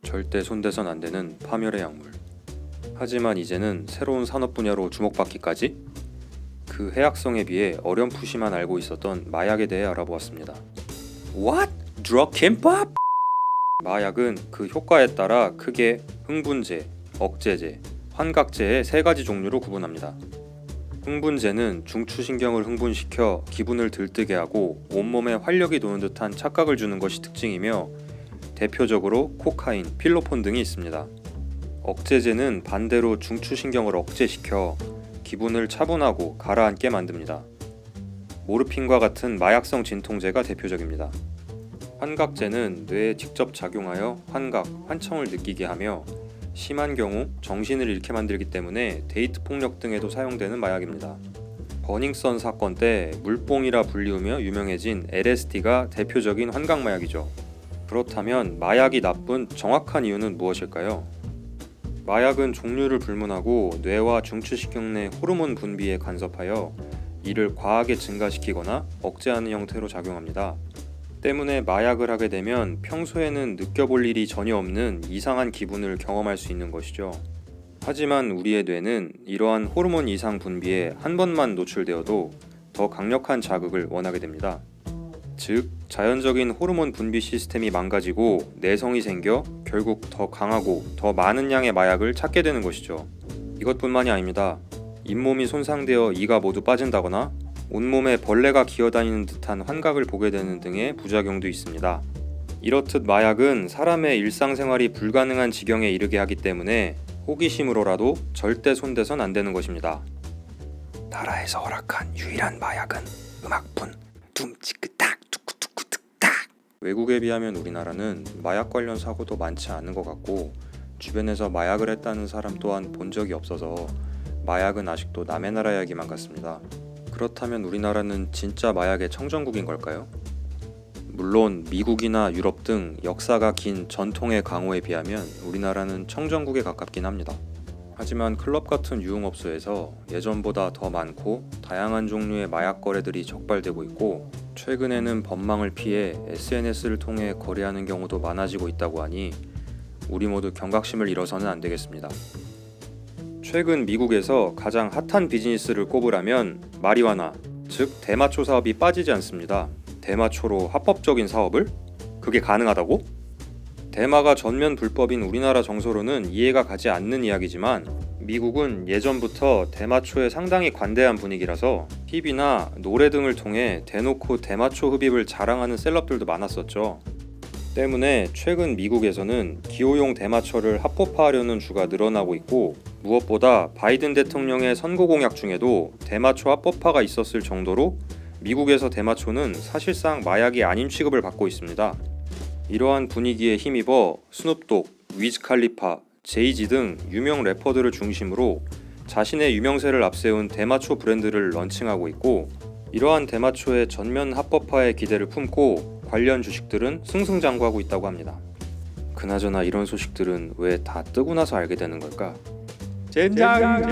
절대 손대선 안 되는 파멸의 약물. 하지만 이제는 새로운 산업 분야로 주목받기까지? 그 해악성에 비해 어렴풋이만 알고 있었던 마약에 대해 알아보았습니다. What? Drug 김밥? 마약은 그 효과에 따라 크게 흥분제, 억제제, 환각제의 세 가지 종류로 구분합니다. 흥분제는 중추신경을 흥분시켜 기분을 들뜨게 하고 온몸에 활력이 도는 듯한 착각을 주는 것이 특징이며 대표적으로 코카인, 필로폰 등이 있습니다. 억제제는 반대로 중추신경을 억제시켜 기분을 차분하고 가라앉게 만듭니다. 모르핀과 같은 마약성 진통제가 대표적입니다. 환각제는 뇌에 직접 작용하여 환각, 환청을 느끼게 하며 심한 경우 정신을 잃게 만들기 때문에 데이트 폭력 등에도 사용되는 마약입니다. 버닝썬 사건 때 물뽕이라 불리우며 유명해진 LSD가 대표적인 환각 마약이죠. 그렇다면 마약이 나쁜 정확한 이유는 무엇일까요? 마약은 종류를 불문하고 뇌와 중추신경 내 호르몬 분비에 간섭하여 이를 과하게 증가시키거나 억제하는 형태로 작용합니다. 때문에 마약을 하게 되면 평소에는 느껴볼 일이 전혀 없는 이상한 기분을 경험할 수 있는 것이죠. 하지만 우리의 뇌는 이러한 호르몬 이상 분비에 한 번만 노출되어도 더 강력한 자극을 원하게 됩니다. 즉, 자연적인 호르몬 분비 시스템이 망가지고 내성이 생겨 결국 더 강하고 더 많은 양의 마약을 찾게 되는 것이죠. 이것뿐만이 아닙니다. 잇몸이 손상되어 이가 모두 빠진다거나 온몸에 벌레가 기어다니는 듯한 환각을 보게 되는 등의 부작용도 있습니다. 이렇듯 마약은 사람의 일상생활이 불가능한 지경에 이르게 하기 때문에 호기심으로라도 절대 손대선 안 되는 것입니다. 나라에서 허락한 유일한 마약은 음악뿐. 둠치크탁 투쿠투쿠툭탁. 외국에 비하면 우리나라는 마약 관련 사고도 많지 않은 것 같고 주변에서 마약을 했다는 사람 또한 본 적이 없어서 마약은 아직도 남의 나라 이야기만 같습니다. 그렇다면 우리나라는 진짜 마약의 청정국인 걸까요? 물론 미국이나 유럽 등 역사가 긴 전통의 강호에 비하면 우리나라는 청정국에 가깝긴 합니다. 하지만 클럽 같은 유흥업소에서 예전보다 더 많고 다양한 종류의 마약 거래들이 적발되고 있고 최근에는 법망을 피해 SNS를 통해 거래하는 경우도 많아지고 있다고 하니 우리 모두 경각심을 잃어서는 안 되겠습니다. 최근 미국에서 가장 핫한 비즈니스를 꼽으라면 마리화나, 즉 대마초 사업이 빠지지 않습니다. 대마초로 합법적인 사업을? 그게 가능하다고? 대마가 전면 불법인 우리나라 정서로는 이해가 가지 않는 이야기지만 미국은 예전부터 대마초에 상당히 관대한 분위기라서 TV나 노래 등을 통해 대놓고 대마초 흡입을 자랑하는 셀럽들도 많았었죠. 때문에 최근 미국에서는 기호용 대마초를 합법화하려는 주가 늘어나고 있고 무엇보다 바이든 대통령의 선거 공약 중에도 대마초 합법화가 있었을 정도로 미국에서 대마초는 사실상 마약이 아닌 취급을 받고 있습니다. 이러한 분위기에 힘입어 스눕독, 위즈 칼리파, 제이지 등 유명 래퍼들을 중심으로 자신의 유명세를 앞세운 대마초 브랜드를 런칭하고 있고 이러한 대마초의 전면 합법화에 기대를 품고 관련 주식들은 승승장구하고 있다고 합니다. 그나저나 이런 소식들은 왜 다 뜨고 나서 알게 되는 걸까? 젠장.